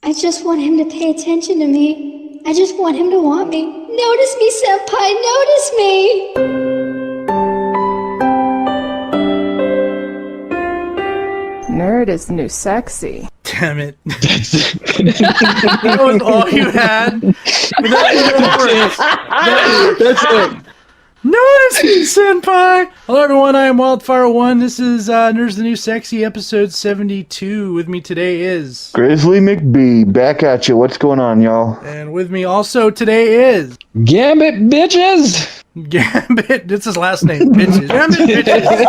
I just want him to pay attention to me. I just want him to want me. Notice me, senpai, notice me! Nerd is the new sexy. Damn it. That was all you had? That's it. Notice me, senpai! Hello, everyone. I am Wildfire1. This is Nerds the New Sexy, episode 72. With me today is... Grizzly McBee, back at you. What's going on, y'all? And with me also today is... Gambit, bitches! Gambit. That's his last name, bitches. Gambit, bitches.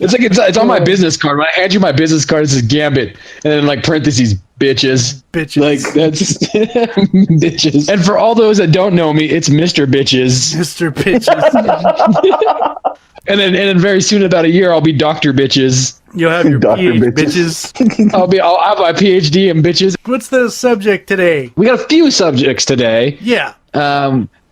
It's on my business card. When I hand you my business card, it says Gambit. And then, like, parentheses, bitches. Bitches. Like, that's... bitches. And for all those that don't know me, it's Mr. Bitches. Mr. Bitches. And then very soon, about a year, I'll be Dr. Bitches. You'll have your Dr. PhD, Bitches. bitches. I'll have my PhD in bitches. What's the subject today? We got a few subjects today. Yeah.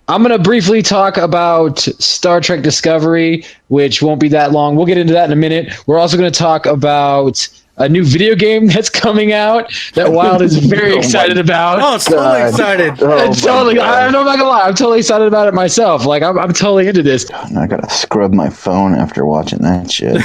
I'm going to briefly talk about Star Trek Discovery, which won't be that long. We'll get into that in a minute. We're also going to talk about a new video game that's coming out that Wyld is very excited about. Oh, totally excited. I'm not going to lie. I'm totally excited about it myself. Like, I'm totally into this. I gotta scrub my phone after watching that shit.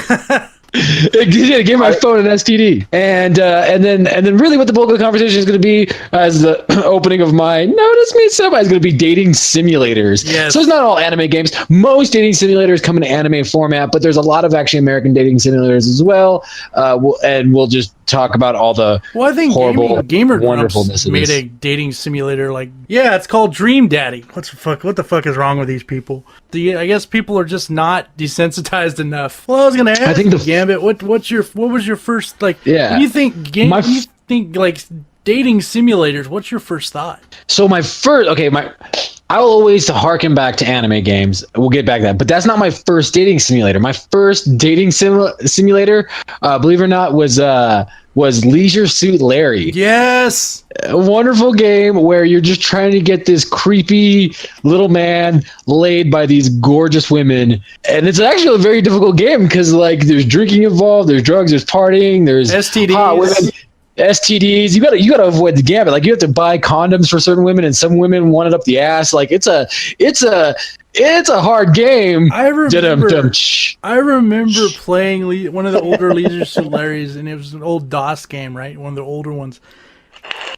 Give my phone an STD, and then really what the bulk of the conversation is going to be as the opening of my Notice Me Senpai is going to be dating simulators. Yes. So it's not all anime games. Most dating simulators come in anime format, but there's a lot of actually American dating simulators as well. We'll just talk about all the horrible, Gamer wonderfulness of made this. a dating simulator. Like, yeah, it's called Dream Daddy. What the fuck is wrong with these people? I guess people are just not desensitized enough. Well, I was gonna ask Gambit, what was your first, like? Yeah. When you think like dating simulators, what's your first thought? So I will always harken back to anime games. We'll get back to that. But that's not my first dating simulator. My first dating simulator, believe it or not, was Leisure Suit Larry. Yes. A wonderful game where you're just trying to get this creepy little man laid by these gorgeous women. And it's actually a very difficult game because, like, there's drinking involved, there's drugs, there's partying, there's STDs. STDs. You gotta avoid the gambit. Like, you have to buy condoms for certain women, and some women want it up the ass. Like, it's a hard game. I remember playing one of the older Leisure Suit Larrys, and it was an old DOS game, right? One of the older ones.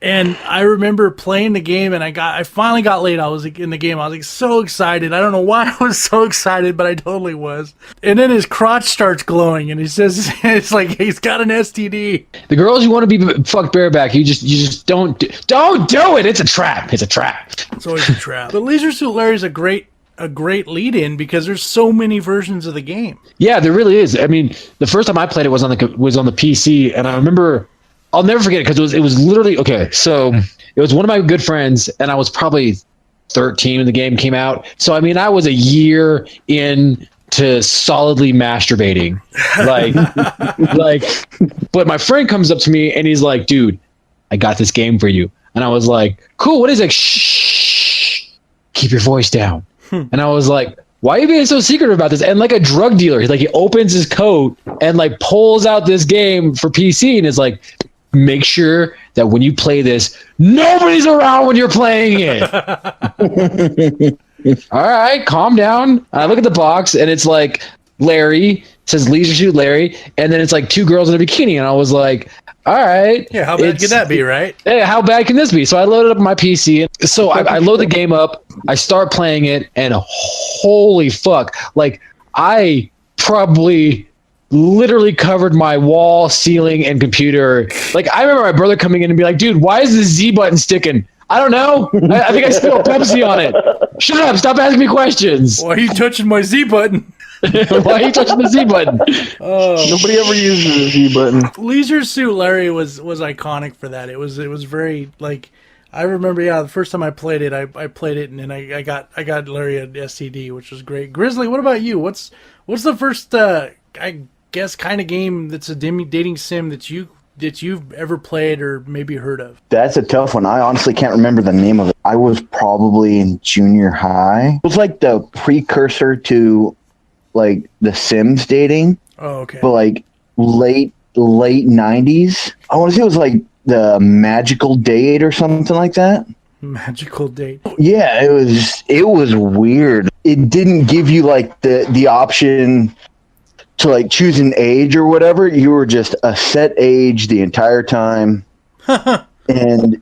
And I remember playing the game, and I finally got laid. I was in the game. I was like so excited. I don't know why I was so excited, but I totally was. And then his crotch starts glowing, and he says it's like he's got an STD. The girls you want to be fucked bareback, you just don't do it. It's a trap. It's a trap. It's always a trap. But Leisure Suit Larry is a great lead-in because there's so many versions of the game. Yeah, there really is. I mean, the first time I played it was on the PC, and I remember. I'll never forget it because it was literally okay. So it was one of my good friends, and I was probably 13 when the game came out. So I mean, I was a year into solidly masturbating, But my friend comes up to me and he's like, "Dude, I got this game for you." And I was like, "Cool, what is it?" "Shh, keep your voice down." And I was like, "Why are you being so secretive about this?" And like a drug dealer, he opens his coat and like pulls out this game for PC and is like, "Make sure that when you play this, nobody's around when you're playing it." All right, calm down. I look at the box and it's like Larry, it says Leisure Suit Larry, and then it's like two girls in a bikini, and I was like, all right. Yeah, how bad could that be, right? Hey, how bad can this be? So I loaded up my PC, and so I load the game up, I start playing it, and holy fuck, like I probably literally covered my wall, ceiling, and computer. Like, I remember my brother coming in and be like, "Dude, why is the Z button sticking?" "I don't know. I think I spilled Pepsi on it." "Shut up, stop asking me questions." Why are you touching my Z button? Why are you touching the Z button? Oh, Nobody ever uses the Z button. Leisure Suit Larry was iconic for that. It was very, like, I remember, the first time I played it, I played it, and then I got Larry an STD, which was great. Grizzly, what about you? What's the first I guess kind of game that's a dating sim that you've ever played or maybe heard of? That's a tough one. I honestly can't remember the name of it. I was probably in junior high. It was like the precursor to like the Sims dating. Oh, okay. But like late 90s. I want to say it was like the magical date or something like that. Magical date. Yeah, it was weird. It didn't give you like the option to like choose an age or whatever. You were just a set age the entire time. And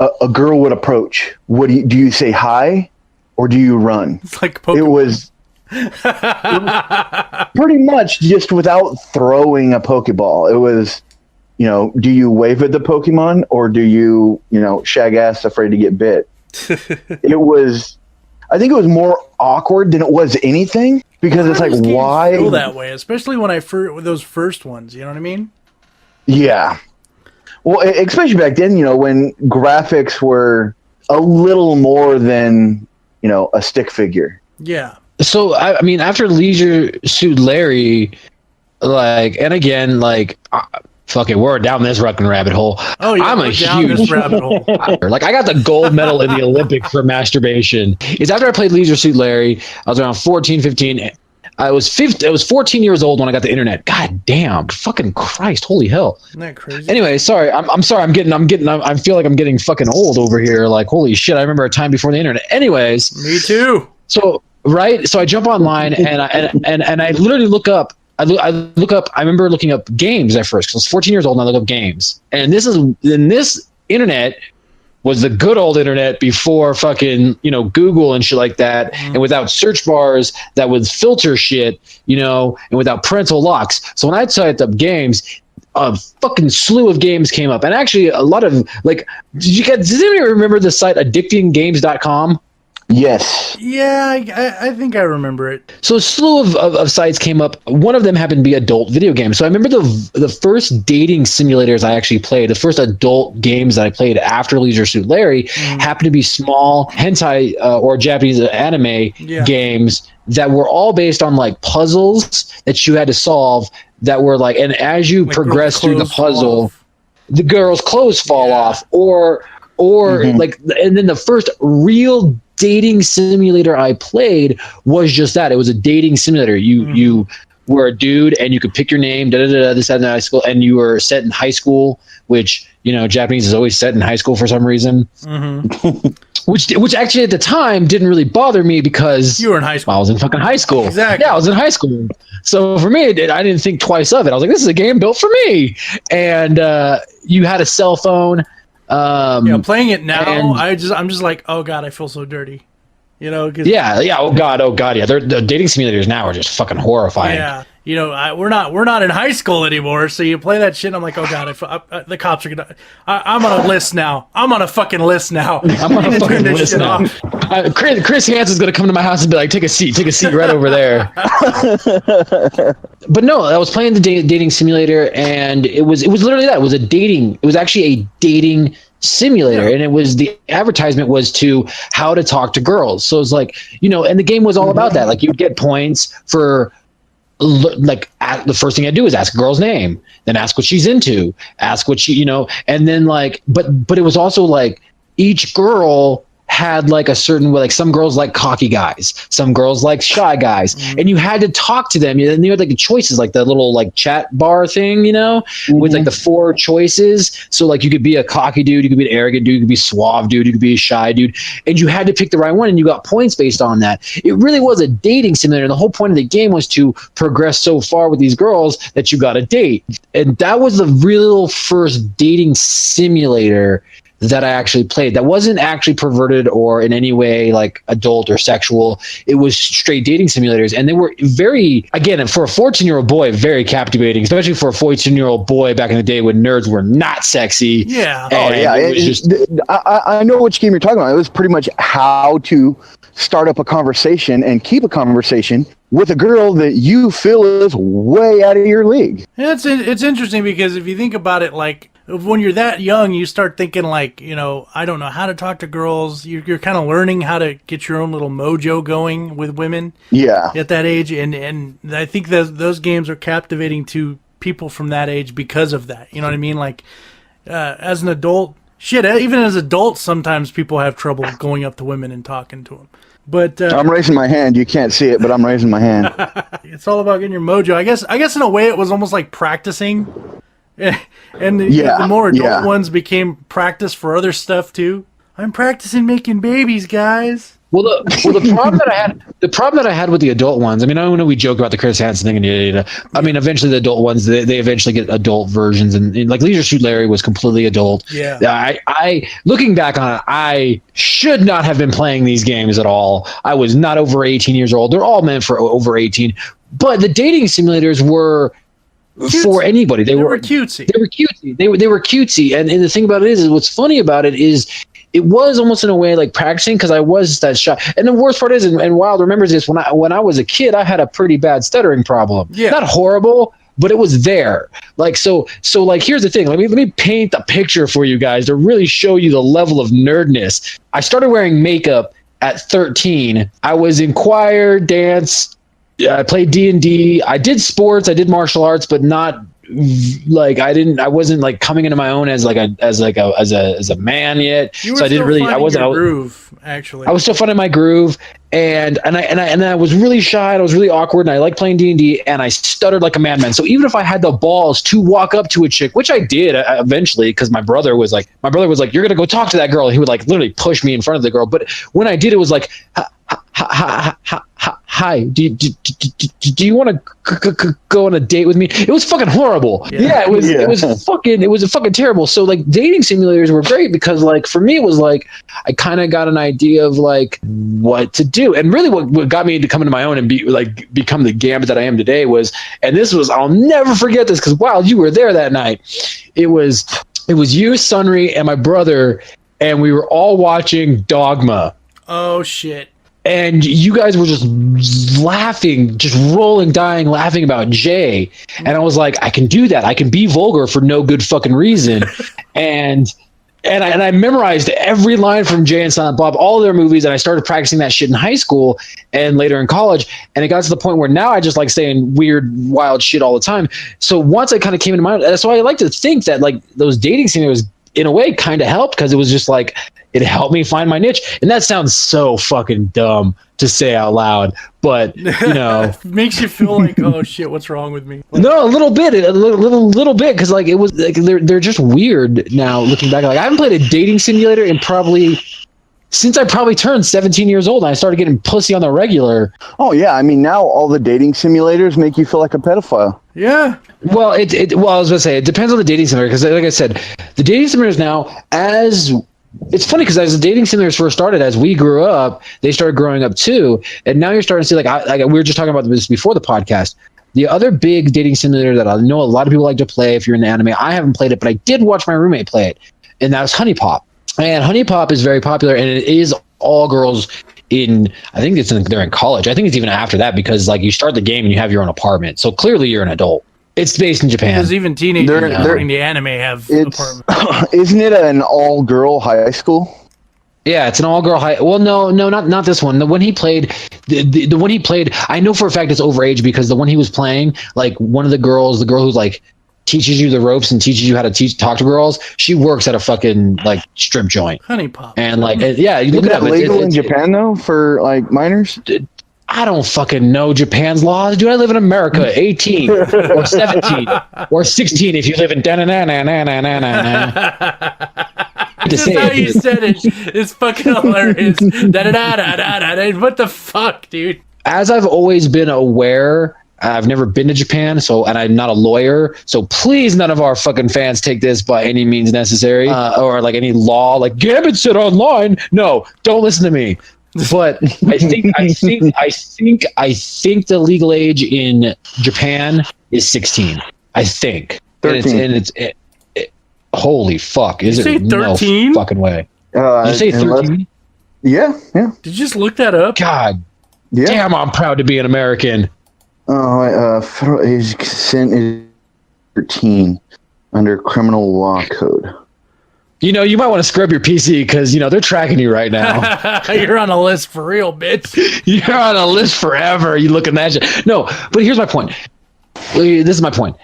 a girl would approach. What do you say hi or do you run? It's like Pokemon. It was pretty much just without throwing a Pokeball. It was, do you wave at the Pokemon or do you, shag ass afraid to get bit? I think it was more awkward than it was anything because it's like, why? Feel that way, especially when with those first ones. You know what I mean? Yeah. Well, especially back then, when graphics were a little more than, a stick figure. Yeah. So, I mean, after Leisure Suit Larry, and again, fuck it, we're down this fucking rabbit hole. Oh, yeah, I'm a huge this rabbit hole. I got the gold medal in the Olympics for masturbation. It's after I played Leisure Suit Larry. I was around 14, 15. I was 14 years old when I got the internet. God damn, fucking Christ, holy hell! Isn't that crazy? Anyway, sorry. I'm sorry. I feel like I'm getting fucking old over here. Like, holy shit! I remember a time before the internet. Anyways, me too. So I jump online and I literally look up. I remember looking up games at first because I was 14 years old and I look up games. And this internet was the good old internet before fucking, Google and shit like that. And without search bars that would filter shit, and without parental locks. So when I typed up games, a fucking slew of games came up. And actually a lot of does anybody remember the site addictinggames.com? Yes. Yeah, I think I remember it. So a slew of sites came up. One of them happened to be adult video games. So I remember the first dating simulators I actually played, the first adult games that I played after Leisure Suit Larry happened to be small hentai or Japanese anime games that were all based on puzzles that you had to solve that were and as you progress through the puzzle, the girl's clothes fall off or and then the first real dating simulator I played was just that. It was a dating simulator. You were a dude and you could pick your name, this, that, in high school, and you were set in high school, which, Japanese is always set in high school for some reason. Which actually at the time didn't really bother me because you were in high school. I was in fucking high school. Exactly. Yeah, I was in high school. So for me, I didn't think twice of it. I was like, this is a game built for me. And you had a cell phone. Playing it now, I'm just like, oh god, I feel so dirty, 'cause oh god, yeah. The dating simulators now are just fucking horrifying. Yeah, we're not in high school anymore, so you play that shit, and I'm like, oh god, the cops are gonna. I'm on a list now. I'm on a fucking list now. I'm on a fucking list now. Chris Hansen's gonna come to my house and be like, take a seat right over there. But no, I was playing the dating simulator, and it was literally that. It was actually a dating simulator, and the advertisement was to how to talk to girls. So it's and the game was all about that. You'd get points for the first thing I do is ask a girl's name, then ask what she's into, ask what she, and then but it was also each girl had a certain way. Some girls like cocky guys, some girls like shy guys, and you had to talk to them. And you had the choices, the little chat bar thing, with the 4 choices. So you could be a cocky dude, you could be an arrogant dude, you could be a suave dude, you could be a shy dude, and you had to pick the right one, and you got points based on that. It really was a dating simulator. The whole point of the game was to progress so far with these girls that you got a date, and that was the real first dating simulator that I actually played. That wasn't actually perverted or in any way adult or sexual. It was straight dating simulators, and they were very, again, for a 14-year-old boy, very captivating, especially for a 14-year-old boy back in the day when nerds were not sexy. Yeah. Oh yeah. I know which game you're talking about. It was pretty much how to start up a conversation and keep a conversation with a girl that you feel is way out of your league. Yeah, it's interesting because if you think about it, when you're that young, you start thinking I don't know how to talk to girls. You're kind of learning how to get your own little mojo going with women. Yeah. At that age, and I think those games are captivating to people from that age because of that. You know what I mean? As an adult, even as adults, sometimes people have trouble going up to women and talking to them. But I'm raising my hand. You can't see it, but I'm raising my hand. It's all about getting your mojo. I guess in a way it was almost like practicing. And the more adult ones became practice for other stuff too. I'm practicing making babies, guys. Well, the problem that I had with the adult ones. I mean, I know we joke about the Chris Hansen thing, and I mean, eventually the adult ones they eventually get adult versions, and like Leisure Suit Larry was completely adult. Yeah. I looking back on it, I should not have been playing these games at all. I was not over 18 years old. They're all meant for over 18, but the dating simulators were. Cutesy. For anybody, they were cutesy. They were cutesy. They were cutesy, and the thing about it is what's funny about it is it was almost in a way like practicing because I was that shy. And the worst part is, and Wyld remembers this, when I was a kid, I had a pretty bad stuttering problem. Yeah, not horrible, but it was there. Like so like here's the thing. Let me paint a picture for you guys to really show you the level of nerdness. I started wearing makeup at 13. I was in choir, dance. I played D&D. I did sports. I did martial arts, but not like I wasn't like coming into my own as a man yet. You were I didn't really. I wasn't your groove. Actually, I was still finding my groove, and I was really shy. And I was really awkward, and I liked playing D&D, and I stuttered like a madman. So even if I had the balls to walk up to a chick, which I did eventually, because my brother was like, "You're gonna go talk to that girl." And he would like literally push me in front of the girl. But when I did, it was like. Hi, do you want to go on a date with me? It was fucking horrible. Yeah, it was fucking terrible. So like dating simulators were great because like for me it was like I kind of got an idea of like what to do. And really what got me to come into my own and become the Gambit that I am today was, and this was, I'll never forget this because Wyld, you were there that night. It was you, Sunry, and my brother, and we were all watching Dogma. Oh shit. And you guys were just laughing, just rolling, dying, laughing about Jay. And I was like, I can do that. I can be vulgar for no good fucking reason. and I memorized every line from Jay and Silent Bob, all their movies. And I started practicing that shit in high school and later in college. And it got to the point where now I just like saying weird, wild shit all the time. So once I kind of came into my, that's why I like to think that like those dating scenarios in a way kind of helped because it was just like, it helped me find my niche. And that sounds so fucking dumb to say out loud, but you know, makes you feel like, oh shit, what's wrong with me? No, a little bit, because like it was like they're just weird now looking back. Like I haven't played a dating simulator in since I turned 17 years old and I started getting pussy on the regular. Oh yeah, I mean now all the dating simulators make you feel like a pedophile. Yeah. Well, I was gonna say it depends on the dating simulator because like I said, the dating simulators now it's funny because as the dating simulators first started, as we grew up, they started growing up too, and now you're starting to see like we were just talking about this before the podcast. The other big dating simulator that I know a lot of people like to play, if you're in the anime, I haven't played it, but I did watch my roommate play it, and that was Honey Pop. And Honey Pop is very popular, and it is all girls I think they're in college. I think it's even after that because like you start the game and you have your own apartment, so clearly you're an adult. It's based in Japan. Because even teenagers in the anime have apartments. Isn't it an all-girl high school? Yeah, it's an all-girl high. Well, no, not this one. The one he played, the one he played, I know for a fact it's overage because the one he was playing, like one of the girl who's like teaches you the ropes and teaches you how to talk to girls. She works at a fucking like strip joint. Honey Pop. And like, yeah, you look at it up. Legal in Japan though for like minors. I don't fucking know Japan's laws. Do I live in America? 18 or 17 or 16 if you live in Just how you said it. It's fucking hilarious. What the fuck, dude? As I've always been aware, I've never been to Japan, and I'm not a lawyer. So please, none of our fucking fans take this by any means necessary or like any law. Like Gambit said online. No, don't listen to me. But I think the legal age in Japan is 16. I think. 13. And it's holy fuck! Is it no fucking way? Did you say 13? Yeah. Did you just look that up? God, yeah. Damn! I'm proud to be an American. Federal age consent is 13 under criminal law code. You know, you might want to scrub your PC because, you know, they're tracking you right now. You're on a list for real, bitch. You're on a list forever. You look at that shit. No, but here's my point. This is my point.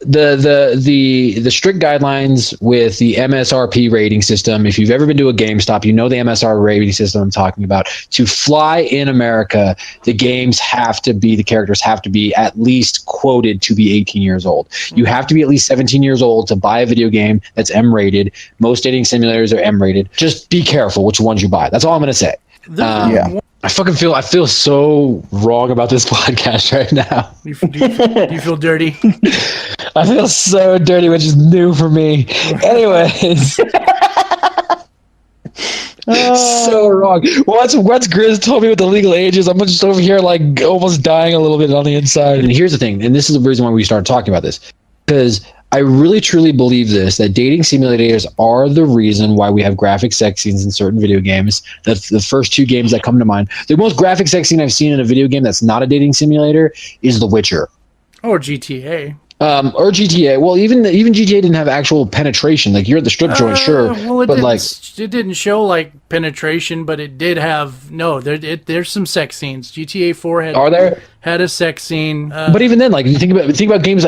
the strict guidelines with the MSRP rating system. If you've ever been to a GameStop, you know the MSR rating system I'm talking about. To fly in America, the characters have to be at least quoted to be 18 years old. You have to be at least 17 years old to buy a video game that's M rated. Most dating simulators are M rated. Just be careful which ones you buy. That's all I'm going to say. I feel so wrong about this podcast right now. You feel dirty? I feel so dirty, which is new for me. Anyways. So wrong. Once Grizz told me what the legal age is, I'm just over here like almost dying a little bit on the inside. And here's the thing, and this is the reason why we started talking about this. Because I really truly believe this, that dating simulators are the reason why we have graphic sex scenes in certain video games. That's the first two games that come to mind. The most graphic sex scene I've seen in a video game that's not a dating simulator is The Witcher. Or GTA. Or GTA. Well, even GTA didn't have actual penetration. Like, you're at the strip joint, sure. Well, but it didn't show like penetration, but it did have there's some sex scenes. GTA 4 had a sex scene. But even then, like, think about games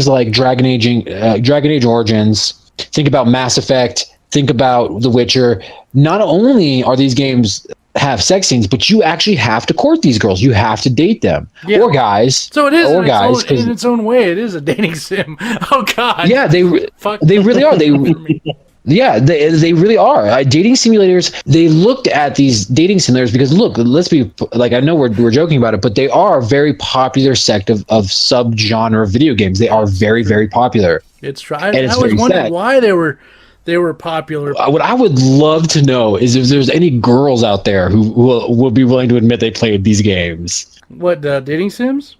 like Dragon Age Origins. Think about Mass Effect. Think about The Witcher. Not only are these games have sex scenes, but you actually have to court these girls. You have to date them, or guys. So it is, in its own way. It is a dating sim. Oh God. Yeah, they really are. They really are. Dating simulators. They looked at these dating simulators because look, let's be like, I know we're joking about it, but they are a very popular sect of subgenre video games. They are very, very popular. It's true. I was wondering why they were popular. What I would love to know is if there's any girls out there who will be willing to admit they played these games. What, dating sims?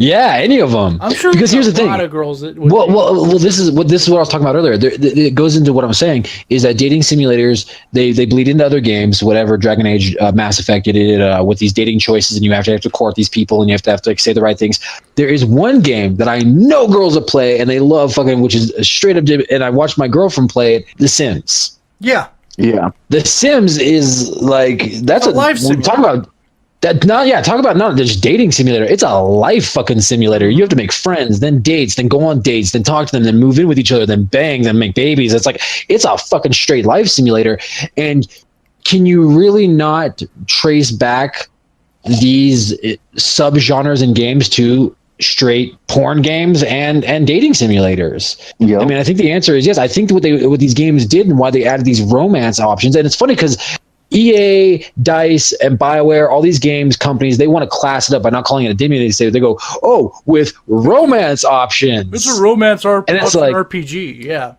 Yeah, any of them. I'm sure because here's the thing. A lot of girls that this is what I was talking about earlier. It goes into what I'm saying is that dating simulators they bleed into other games. Whatever Dragon Age, Mass Effect did it with these dating choices, and you have to court these people, and you have to like, say the right things. There is one game that I know girls that play and they love fucking, which is straight up. And I watched my girlfriend play it. The Sims. Yeah. Yeah. The Sims is like that's a life simulator. Talk about. Talk about not just dating simulator. It's a life fucking simulator. You have to make friends, then dates, then go on dates, then talk to them, then move in with each other, then bang, then make babies. It's a fucking straight life simulator. And can you really not trace back these subgenres in games to straight porn games and dating simulators? Yep. I mean, I think the answer is yes. I think what these games did and why they added these romance options, and it's funny because EA, DICE, and BioWare, all these games companies, they want to class it up by not calling it a dating simulator. They go, with romance options. It's a romance RPG, yeah.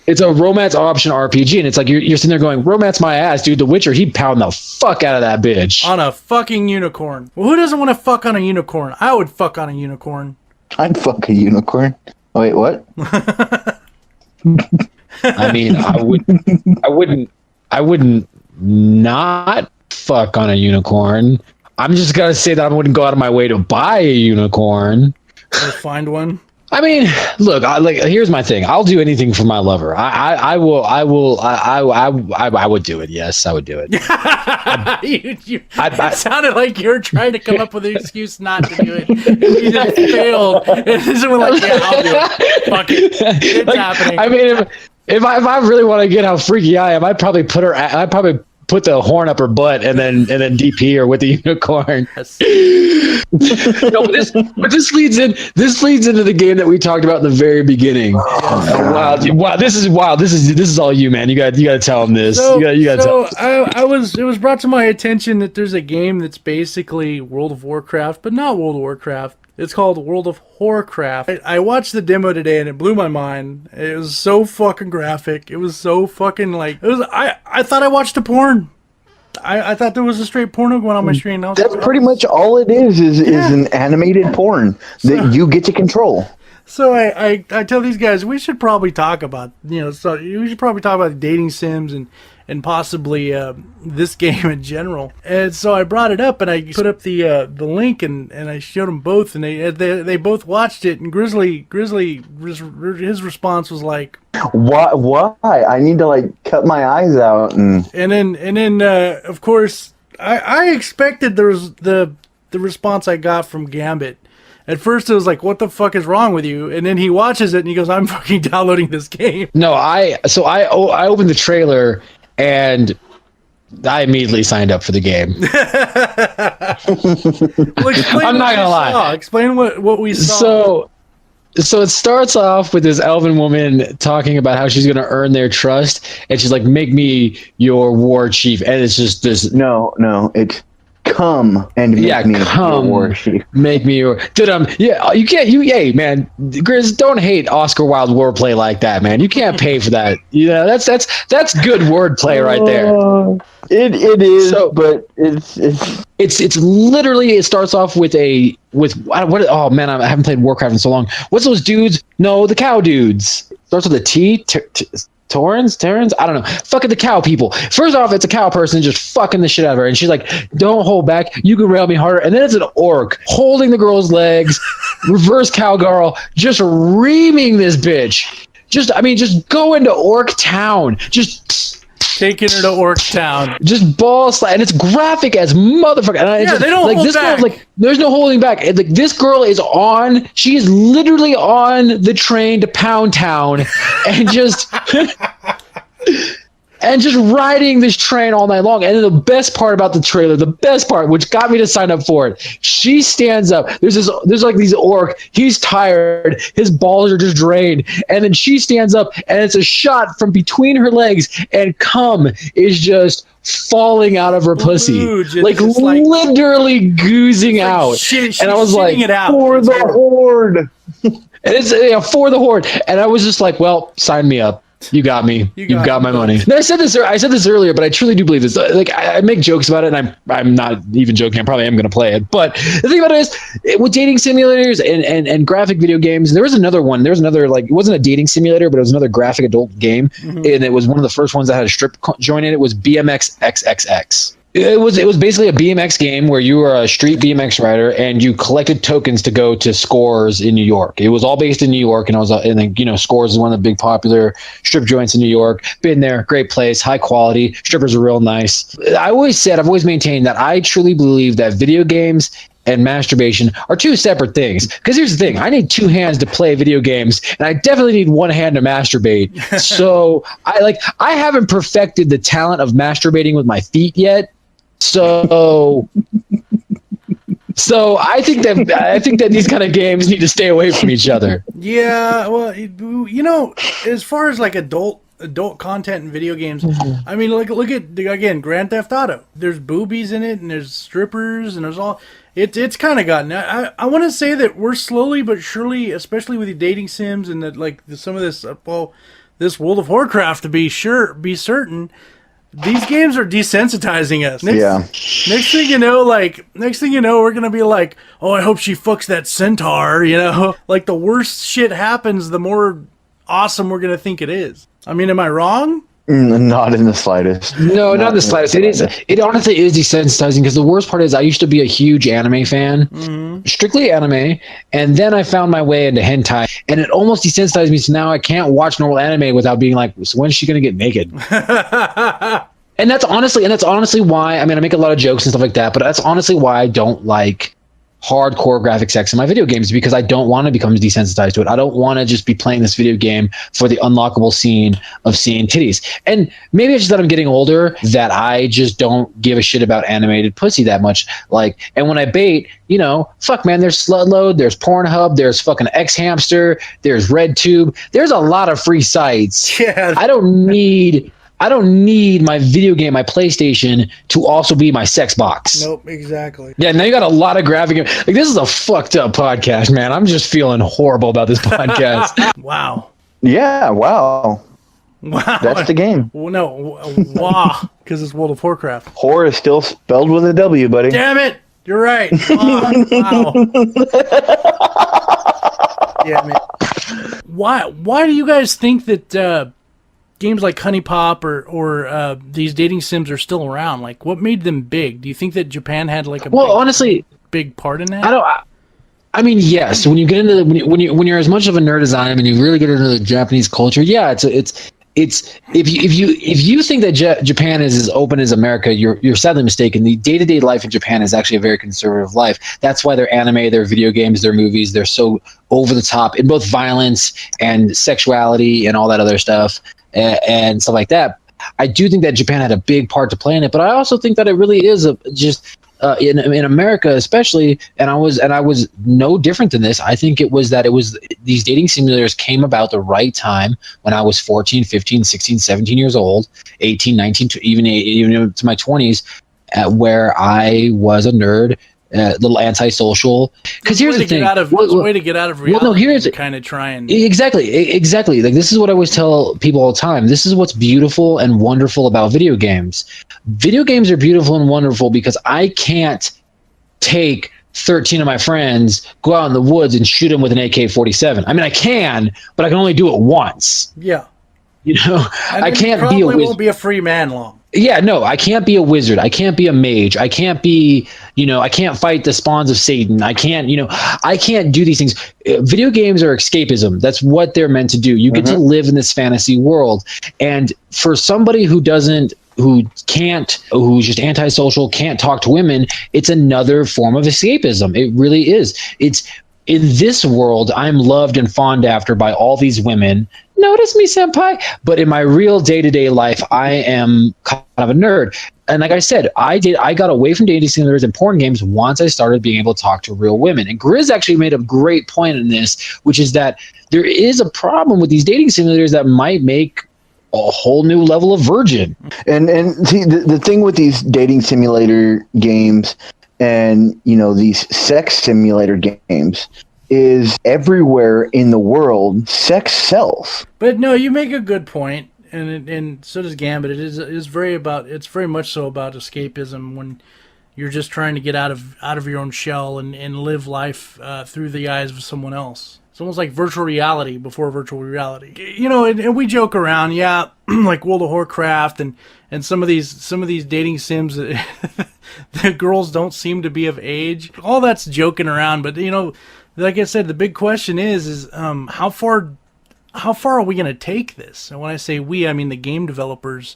It's a romance option RPG, and it's like you're sitting there going, romance my ass, dude. The Witcher, he'd pound the fuck out of that bitch. On a fucking unicorn. Well, who doesn't want to fuck on a unicorn? I would fuck on a unicorn. I'd fuck a unicorn. Oh, wait, what? I mean, I wouldn't not fuck on a unicorn. I'm just gonna say that I wouldn't go out of my way to buy a unicorn or find one. I mean, look, here's my thing. I'll do anything for my lover. I would do it. Yes, I would do it. It sounded like you were trying to come up with an excuse not to do it. You just failed. This one like, yeah, I'll do it. Fuck it. It's happening. I mean, if I really want to get how freaky I am, I'd probably put the horn up her butt and then DP her with the unicorn. Yes. No, but this leads into the game that we talked about in the very beginning. Wow, this is wild. This is all you, man. You got to tell them this. You got to tell. It was brought to my attention that there's a game that's basically World of Warcraft, but not World of Warcraft. It's called World of Horrorcraft. I watched the demo today and it blew my mind. It was so fucking graphic. It was so fucking like I thought I watched a porn. I thought there was a straight porno going on my screen. That's pretty much all it is an animated porn that you get to control. So I tell these guys we should probably talk about we should probably talk about dating sims and possibly this game in general. And so I brought it up and I put up the link and I showed them both and they both watched it and Grizzly his response was like, why I need to cut my eyes out and then of course I expected there was the response I got from Gambit. At first, it was like, "What the fuck is wrong with you?" And then he watches it and he goes, "I'm fucking downloading this game." No, I opened the trailer and I immediately signed up for the game. Well, I'm not gonna lie. Explain what we saw. So it starts off with this elven woman talking about how she's going to earn their trust, and she's like, "Make me your war chief," and it's just this. No, it's come and make me your war chief. Make me your. Yeah, you can't. Hey, man, Grizz, don't hate Oscar Wilde wordplay like that, man. You can't pay for that. You know, that's good wordplay right there. It is, but it's literally, it starts off with oh man, I haven't played Warcraft in so long. What's those dudes? No, the cow dudes. Starts with a T. Terrans? I don't know. Fucking the cow people. First off, it's a cow person just fucking the shit out of her, and she's like, "Don't hold back. You can rail me harder." And then it's an orc holding the girl's legs, reverse cowgirl, just reaming this bitch. Just go into Orc Town. Just taking her to Orc Town. Just ball slap, and it's graphic as motherfucker. And they don't hold back. Girl, there's no holding back. Like, this girl is on. She is literally on the train to Pound Town, and just riding this train all night long. And then the best part about the trailer, which got me to sign up for it, she stands up. There's like these orc. He's tired. His balls are just drained. And then she stands up, and it's a shot from between her legs, and cum is just falling out of her pussy, like literally goozing out. And I was like, for the horde. And it's for the horde. And I was just like, well, sign me up. You got me. You've got my money. No, I said this earlier, but I truly do believe this. Like, I make jokes about it, and I'm not even joking. I probably am going to play it. But the thing about it is, with dating simulators and graphic video games, there was another one. There was another, like, it wasn't a dating simulator, but it was another graphic adult game, and it was one of the first ones that had a strip joint in it. It was BMX XXX. It was basically a BMX game where you were a street BMX rider and you collected tokens to go to Scores in New York. It was all based in New York, and Scores is one of the big popular strip joints in New York. Been there, great place, high quality. Strippers are real nice. I've always maintained that I truly believe that video games and masturbation are two separate things. Because here's the thing, I need two hands to play video games, and I definitely need one hand to masturbate. So I haven't perfected the talent of masturbating with my feet yet. So I think that these kind of games need to stay away from each other. Yeah, well, as far as like adult content in video games, I mean, look at again, Grand Theft Auto. There's boobies in it, and there's strippers, and there's all. It's kind of gotten. I want to say that we're slowly but surely, especially with the dating sims and some of this. This World of Warcraft, to be certain. These games are desensitizing us. Next thing you know, we're gonna be like, "Oh, I hope she fucks that centaur." You know, like the worse shit happens, the more awesome we're gonna think it is. I mean, am I wrong? Not in the slightest. No, not in the slightest. It honestly is desensitizing, because the worst part is I used to be a huge anime fan, strictly anime, and then I found my way into hentai, and it almost desensitized me. So now I can't watch normal anime without being like, so when's she gonna get naked? And that's honestly why, I mean, I make a lot of jokes and stuff like that, but that's honestly why I don't like hardcore graphic sex in my video games, because I don't want to become desensitized to it. I don't want to just be playing this video game for the unlockable scene of seeing titties. And maybe it's just that I'm getting older, that I just don't give a shit about animated pussy that much. Like, and when I bait, fuck, man, there's Slutload, there's Pornhub, there's fucking X-Hamster, there's RedTube. There's a lot of free sites. Yeah. I don't need my video game, my PlayStation, to also be my sex box. Nope, exactly. Yeah, now you got a lot of graphic. Like, this is a fucked up podcast, man. I'm just feeling horrible about this podcast. Wow. Yeah, wow. Wow. That's the game. Well, no, wow, because it's World of Warcraft. Whore is still spelled with a W, buddy. Damn it. You're right. Wow. Damn it. Why do you guys think that games like Honey Pop or these dating sims are still around? Like, what made them big? Do you think that Japan had like honestly, big part in that? I mean, yes. When you get into when you're as much of a nerd as I am, and you really get into the Japanese culture, yeah, it's if you think that Japan is as open as America, you're sadly mistaken. The day-to-day life in Japan is actually a very conservative life. That's why their anime, their video games, their movies, they're so over the top in both violence and sexuality and all that other stuff and stuff like that. I do think that Japan had a big part to play in it, but I also think that it really is in America especially, and I was no different than this. I think it was these dating simulators came about the right time when I was 14, 15, 16, 17 years old, 18, 19, even to my 20s, where I was a nerd, a little antisocial. Because here's the thing: it's a way to get out of reality. Well, no, here's kind of try and exactly. Like, this is what I always tell people all the time. This is what's beautiful and wonderful about video games. Video games are beautiful and wonderful because I can't take 13 of my friends, go out in the woods and shoot them with an AK-47. I mean, I can, but I can only do it once. Yeah. You know, and I can't be a wizard. Won't be a free man long. Yeah, no, I can't be a wizard. I can't be a mage. I can't be, I can't fight the spawns of Satan. I can't do these things. Video games are escapism. That's what they're meant to do. You get to live in this fantasy world. And for somebody who's just antisocial, can't talk to women, it's another form of escapism. It really is. It's in this world, I'm loved and fawned after by all these women. Notice me, senpai. But in my real day-to-day life, I am kind of a nerd. And like I said, I got away from dating simulators and porn games once I started being able to talk to real women. And Grizz actually made a great point in this, which is that there is a problem with these dating simulators that might make a whole new level of virgin. And see, the thing with these dating simulator games and these sex simulator games is everywhere in the world sex sells. But no, you make a good point, and so does Gambit. It's very much so about escapism when you're just trying to get out of your own shell and live life through the eyes of someone else. It's almost like virtual reality before virtual reality. And we joke around, yeah, like World of Warcraft and some of these dating sims that the girls don't seem to be of age. All that's joking around, but like I said, the big question is how far are we going to take this? And when I say we, I mean the game developers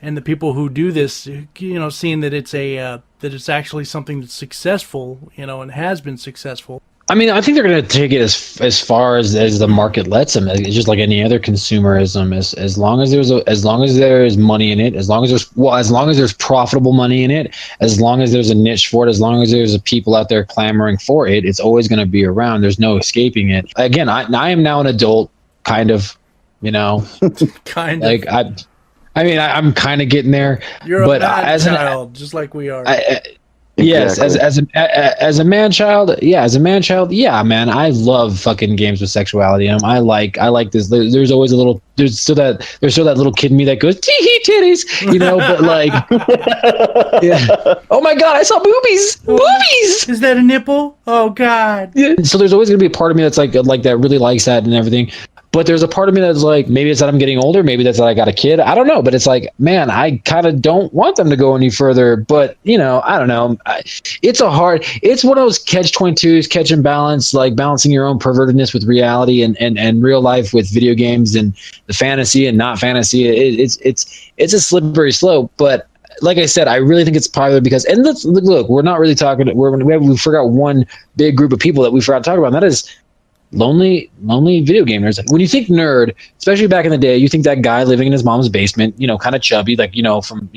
and the people who do this. Seeing that it's actually something that's successful, and has been successful. I mean, I think they're going to take it as far as the market lets them. It's just like any other consumerism. As long as there is money in it, as long as there's profitable money in it, as long as there's a niche for it, as long as there's people out there clamoring for it, it's always going to be around. There's no escaping it. Again, I am now an adult, kind of, kind of. Like I'm kind of getting there. You're a bad child, just like we are. Yes, Exactly. as a man child, yeah, man, I love fucking games with sexuality. I like this. There's always there's still that little kid in me that goes tee titties, but like, yeah. Oh my god, I saw boobies. Is that a nipple? Oh god. Yeah. So there's always gonna be a part of me that's like that really likes that and everything. But there's a part of me that's like, maybe it's that I'm getting older, maybe that's that I got a kid. I don't know, but it's like, man, I kind of don't want them to go any further. But I don't know. It's one of those catch-22s, catch and balance, like balancing your own pervertedness with reality and real life with video games and the fantasy and not fantasy. It's a slippery slope, but. Like I said, I really think it's popular because, and look, we're not really talking. We forgot one big group of people that we forgot to talk about, and that is lonely video game nerds. When you think nerd, especially back in the day, you think that guy living in his mom's basement, kind of chubby, like from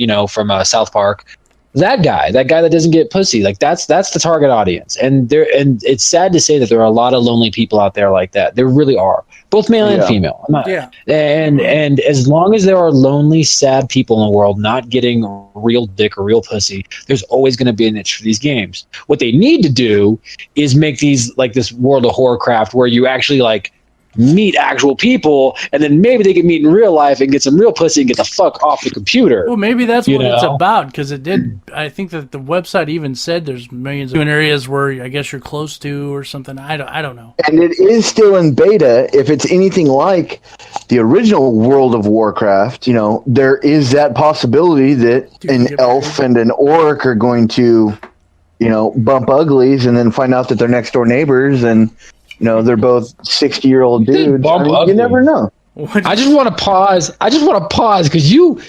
South Park. That guy that doesn't get pussy, like that's the target audience. And it's sad to say that there are a lot of lonely people out there like that. There really are, both male and female. And as long as there are lonely, sad people in the world not getting real dick or real pussy, there's always going to be a niche for these games. What they need to do is make these like this World of Warcraft where you actually like meet actual people, and then maybe they can meet in real life and get some real pussy and get the fuck off the computer. Well, maybe that's what it's about, because it did. I think that the website even said there's millions of areas where I guess you're close to or something. I don't know. And it is still in beta. If it's anything like the original World of Warcraft, there is that possibility that an elf and an orc are going to, bump uglies and then find out that they're next door neighbors and. They're both 60-year-old dudes. You never know. I just want to pause. Because you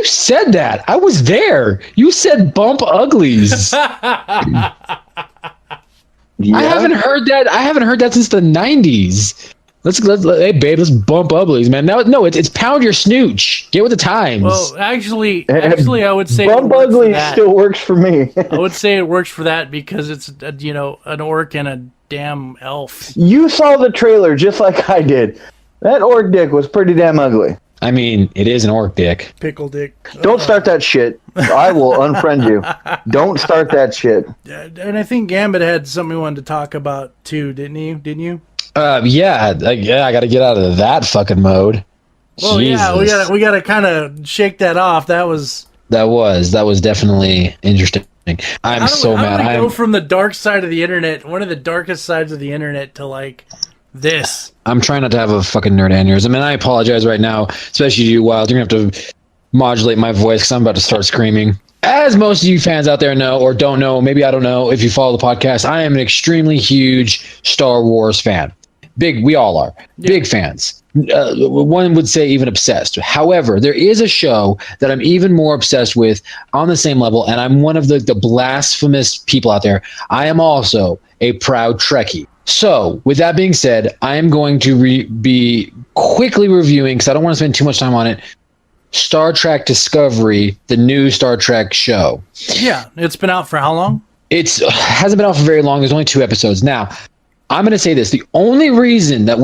said that. I was there. You said bump uglies. Yeah. I haven't heard that since the 90s. Hey babe, let's bump uglies, man. No, it's pound your snooch. Get with the times. Well, actually, I would say Bump it works for ugly that. still works for me. I would say it works for that because it's an orc and a damn elf. You saw the trailer just like I did. That orc dick was pretty damn ugly. I mean, it is an orc dick. Pickle dick. Don't start that shit. I will unfriend you. Don't start that shit. And I think Gambit had something he wanted to talk about too, didn't you? Yeah, I got to get out of that fucking mode. Well, Jesus. yeah, we gotta kind of shake that off. That was definitely interesting. I'm so mad. I go from the dark side of the internet, one of the darkest sides of the internet, to like this. I'm trying not to have a fucking nerd aneurysm, and I apologize right now, especially to you, Wyld. You're gonna have to modulate my voice because I'm about to start screaming. As most of you fans out there know or don't know, maybe I don't know if you follow the podcast, I am an extremely huge Star Wars fan. We all are. Yeah. Big fans. One would say even obsessed. However, there is a show that I'm even more obsessed with on the same level, and I'm one of the blasphemous people out there. I am also a proud Trekkie. So, with that being said, I am going to be quickly reviewing, because I don't want to spend too much time on it, Star Trek Discovery, the new Star Trek show. Yeah, it's been out for how long? It hasn't been out for very long. There's only 2 episodes. Now, I'm going to say this. The only reason that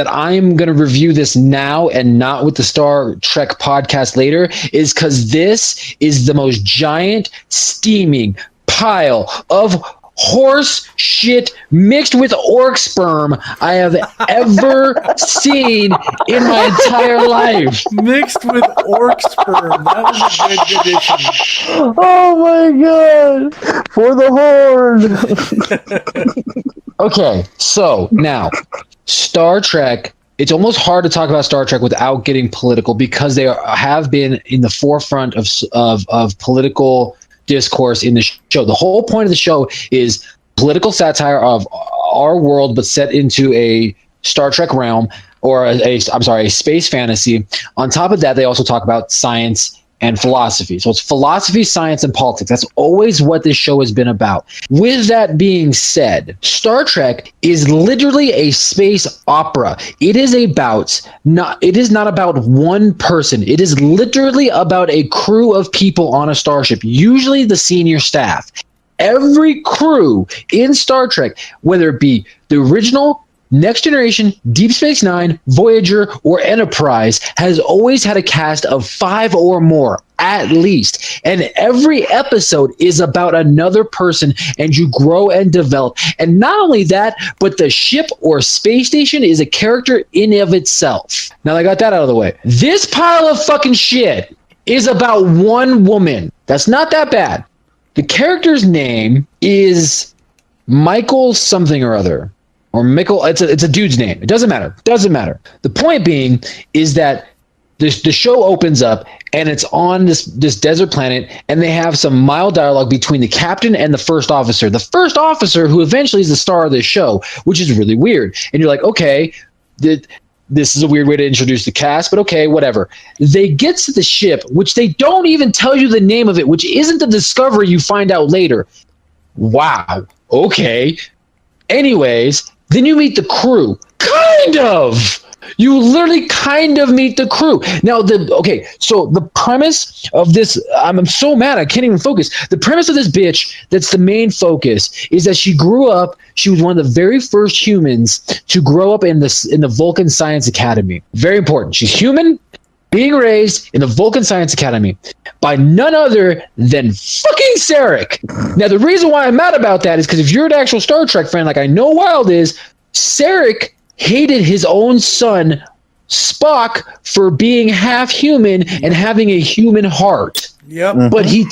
I'm going to review this now and not with the Star Trek podcast later is because this is the most giant, steaming pile of horse shit mixed with orc sperm I have ever seen in my entire life. Mixed with orc sperm. That was a good addition. Oh my god! For the horde! Okay, so now Star Trek. It's almost hard to talk about Star Trek without getting political because they have been in the forefront of political discourse in the show. The whole point of the show is political satire of our world, but set into a Star Trek realm or a space fantasy. On top of that, they also talk about science and philosophy. So it's philosophy, science, and politics. That's always what this show has been about. With that being said, Star Trek is literally a space opera. It is not about one person. It is literally about a crew of people on a starship, usually the senior staff. Every crew in Star Trek, whether it be the original, Next Generation, Deep Space Nine, Voyager, or Enterprise, has always had a cast of 5 or more, at least. And every episode is about another person, and you grow and develop. And not only that, but the ship or space station is a character in of itself. Now that I got that out of the way. This pile of fucking shit is about one woman. That's not that bad. The character's name is Michael something or other. Or Michael, it's a dude's name. It doesn't matter. The point being is that the show opens up and it's on this desert planet, and they have some mild dialogue between the captain and the first officer. The first officer, who eventually is the star of the show, which is really weird. And you're like, okay, this is a weird way to introduce the cast, but okay, whatever. They get to the ship, which they don't even tell you the name of it, which isn't the discovery you find out later. Wow. Okay. Anyways, then you meet the crew. Kind of. You literally kind of meet the crew. Now, so the premise of this, I'm so mad I can't even focus. The premise of this bitch that's the main focus is that she grew up, she was one of the very first humans to grow up in the Vulcan Science Academy. Very important. She's human, being raised in the Vulcan Science Academy by none other than fucking Sarek. Now, the reason why I'm mad about that is because if you're an actual Star Trek fan, like I know Wyld is, Sarek hated his own son, Spock, for being half human and having a human heart. Yep. Mm-hmm. But he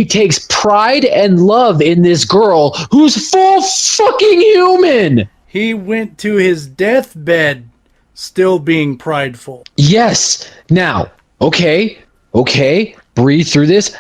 takes pride and love in this girl who's full fucking human. He went to his deathbed still being prideful. Yes. Now, okay, breathe through this.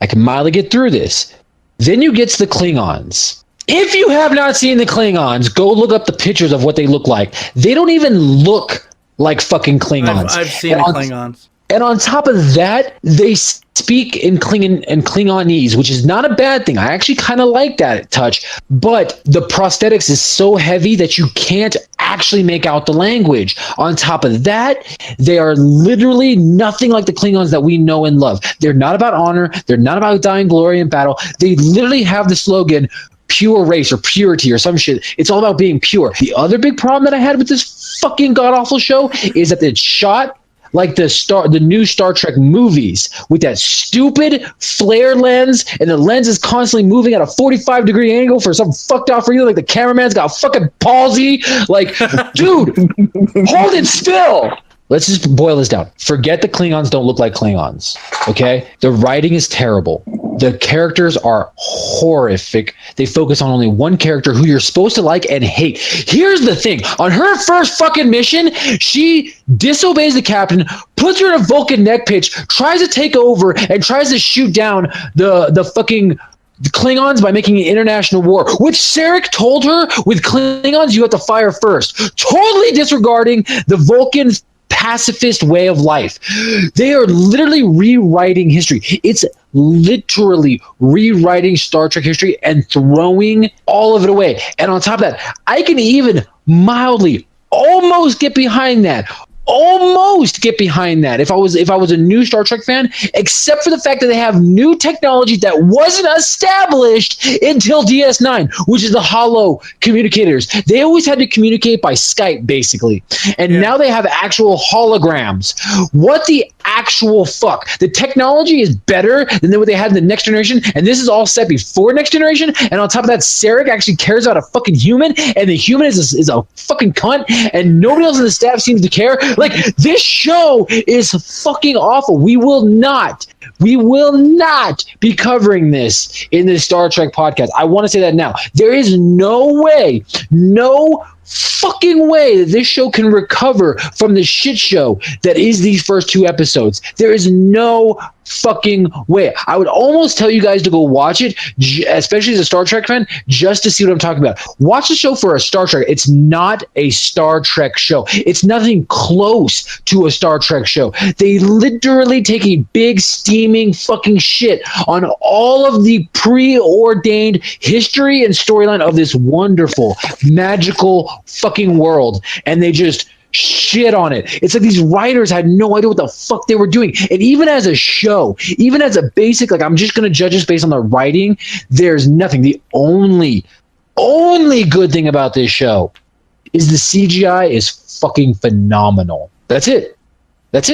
I can mildly get through this. Then you get to the Klingons. If you have not seen the Klingons, go look up the pictures of what they look like. They don't even look like fucking Klingons. I've seen the Klingons. And on top of that, they speak in Klingon and Klingonese, which is not a bad thing. I actually kind of like that touch. But the prosthetics is so heavy that you can't actually make out the language. On top of that, they are literally nothing like the Klingons that we know and love. They're not about honor. They're not about dying glory in battle. They literally have the slogan, pure race or purity or some shit. It's all about being pure. The other big problem that I had with this fucking god-awful show is that it's shot like the new Star Trek movies with that stupid flare lens, and the lens is constantly moving at a 45-degree angle for some fucked out for you. Like the cameraman's got fucking palsy. Like, dude, hold it still. Let's just boil this down. Forget the Klingons don't look like Klingons, okay? The writing is terrible. The characters are horrific. They focus on only one character who you're supposed to like and hate. Here's the thing. On her first fucking mission, she disobeys the captain, puts her in a Vulcan neck pitch, tries to take over, and tries to shoot down the fucking Klingons by making an international war, which Sarek told her with Klingons, you have to fire first. Totally disregarding the Vulcans' pacifist way of life. They are literally rewriting history. It's literally rewriting Star Trek history and throwing all of it away. And on top of that, I can even mildly almost get behind that. If I was a new Star Trek fan, except for the fact that they have new technology that wasn't established until DS9, which is the holo communicators. They always had to communicate by Skype, basically. And now they have actual holograms. What the actual fuck? The technology is better than what they had in the Next Generation, and this is all set before Next Generation. And on top of that, Sarek actually cares about a fucking human, and the human is a fucking cunt, and nobody else in the staff seems to care. Like, this show is fucking awful. We will not be covering this in the Star Trek podcast. I want to say that now. There is no fucking way that this show can recover from the shit show that is these first 2 episodes. There is no fucking way. I would almost tell you guys to go watch it, especially as a Star Trek fan, just to see what I'm talking about. Watch the show for a Star Trek. It's not a Star Trek show. It's nothing close to a Star Trek show. They literally take a big steaming fucking shit on all of the preordained history and storyline of this wonderful, magical fucking world, and they just shit on it. It's like these writers had no idea what the fuck they were doing. And even as a show, even as a basic, like, I'm just going to judge this based on the writing, there's nothing. The only good thing about this show is the CGI is fucking phenomenal. That's it. That's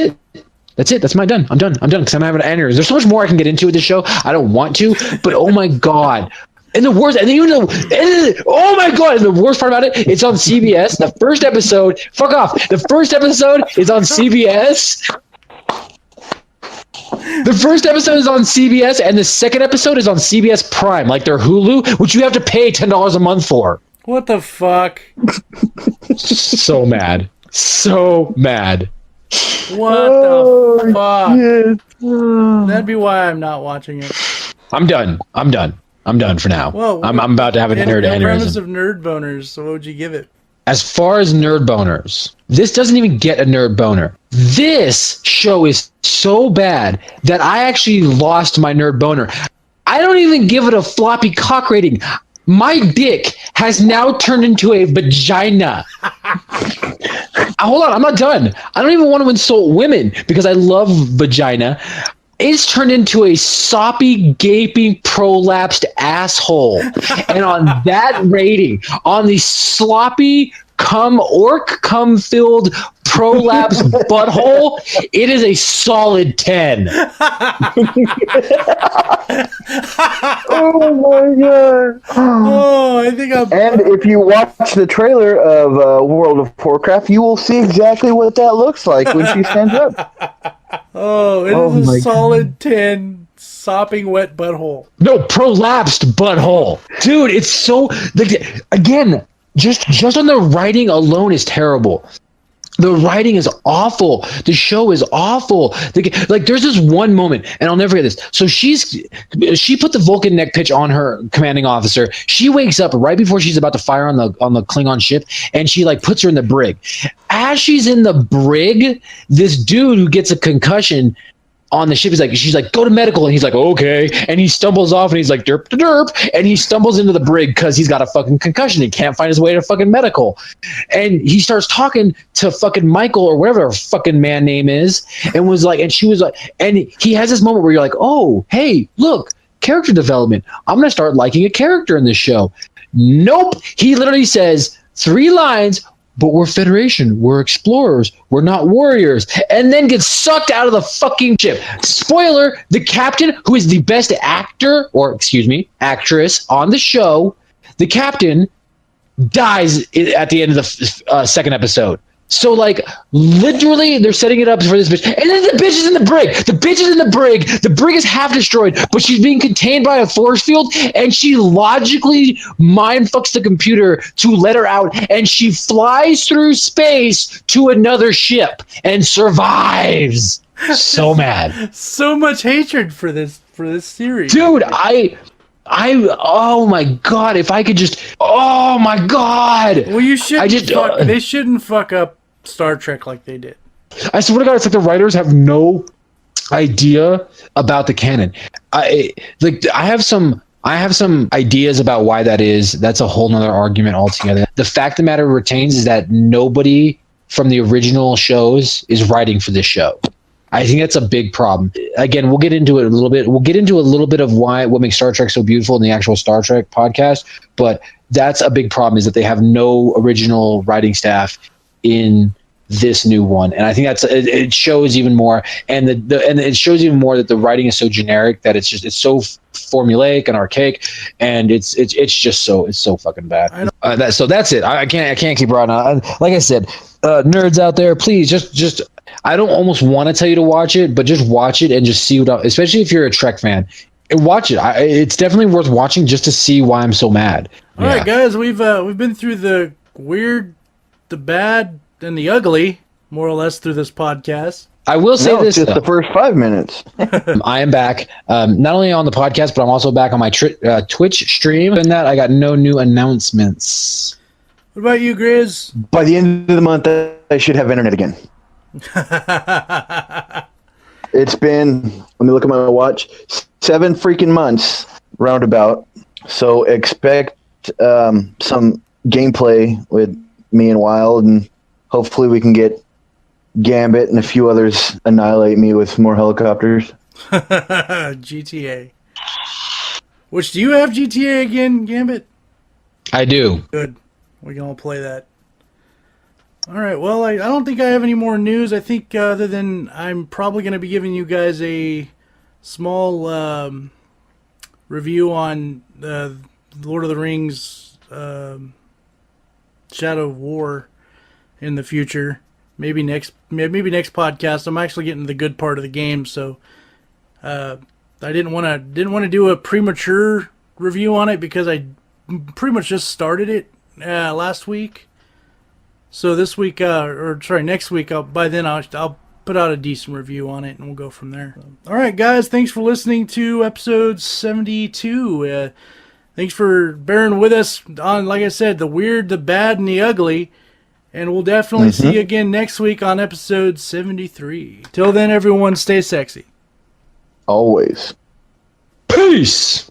my done. I'm done because I'm having an aneurysm. There's so much more I can get into with this show. I don't want to, but oh my God. And the worst, and even though, oh my God, and the worst part about it, it's on CBS. The first episode, fuck off. The first episode is on CBS. The first episode is on CBS, and the second episode is on CBS Prime, like their Hulu, which you have to pay $10 a month for. What the fuck? So mad. What the fuck? Yes. That'd be why I'm not watching it. I'm done for now. Whoa, I'm about to have a nerd aneurysm. Premise of nerd boners, so what would you give it? As far as nerd boners, this doesn't even get a nerd boner. This show is so bad that I actually lost my nerd boner. I don't even give it a floppy cock rating. My dick has now turned into a vagina. Hold on, I'm not done. I don't even want to insult women because I love vagina. It's turned into a soppy, gaping, prolapsed asshole. And on that rating, on the sloppy, cum-filled, prolapsed butthole, it is a solid 10. Oh my God. Oh, I think I'm... And if you watch the trailer of World of Warcraft, you will see exactly what that looks like when she stands up. Oh, it is a solid 10 sopping wet butthole. No, prolapsed butthole. Dude, it's so... Again, just on the writing alone is terrible. The writing is awful. The show is awful. Like there's this one moment, and I'll never forget this. So she put the Vulcan neck pitch on her commanding officer. She wakes up right before she's about to fire on the Klingon ship, and she like puts her in the brig. As she's in the brig, this dude who gets a concussion on the ship, she's like, go to medical, and he's like, okay, and he stumbles off, and he's like, derp to derp, and he stumbles into the brig because he's got a fucking concussion. He can't find his way to fucking medical, and he starts talking to fucking Michael or whatever her fucking man name is, and she was like, and he has this moment where you're like, oh, hey, look, character development. I'm gonna start liking a character in this show. Nope, he literally says 3 lines. But we're Federation, we're explorers, we're not warriors, and then gets sucked out of the fucking ship. Spoiler, the captain, who is the best actress on the show, the captain dies at the end of the second episode. So, like, literally, they're setting it up for this bitch. And then the bitch is in the brig. The bitch is in the brig. The brig is half destroyed, but she's being contained by a force field, and she logically mind fucks the computer to let her out, and she flies through space to another ship and survives. So mad. So much hatred for this series. Dude, oh my god, if I could just, oh my god. Well, they shouldn't fuck up Star Trek like they did. I swear to God, it's like the writers have no idea about the canon. I have some ideas about why that is. That's a whole nother argument altogether. The fact of the matter retains is that nobody from the original shows is writing for this show. I think that's a big problem. Again, we'll get into it a little bit. We'll get into a little bit of what makes Star Trek so beautiful in the actual Star Trek podcast. But that's a big problem, is that they have no original writing staff in this new one, and I think it shows even more. And it shows even more that the writing is so generic that it's so formulaic and archaic, and it's so fucking bad. So that's it. I can't keep right on. Like I said, nerds out there, please just. I don't almost want to tell you to watch it, but just watch it and just see especially if you're a Trek fan, watch it. It's definitely worth watching just to see why I'm so mad. All right, guys, we've been through the weird, the bad, and the ugly, more or less, through this podcast. I will say this, just the first 5 minutes. I am back, not only on the podcast, but I'm also back on my Twitch stream. And that I got no new announcements. What about you, Grizz? By the end of the month, I should have internet again. It's been, let me look at my watch, 7 freaking months roundabout. So expect some gameplay with me and Wyld, and hopefully we can get Gambit and a few others annihilate me with more helicopters. GTA. Which, do you have GTA again, Gambit? I do. Good. We can all play that. All right, well, I don't think I have any more news. I think other than I'm probably going to be giving you guys a small review on Lord of the Rings Shadow of War in the future. Maybe next podcast. I'm actually getting the good part of the game, so I didn't want to do a premature review on it because I pretty much just started it last week. So this week, next week, by then I'll put out a decent review on it, and we'll go from there. All right, guys, thanks for listening to episode 72. Thanks for bearing with us on, like I said, the weird, the bad, and the ugly. And we'll definitely see you again next week on episode 73. Till then, everyone, stay sexy. Always. Peace!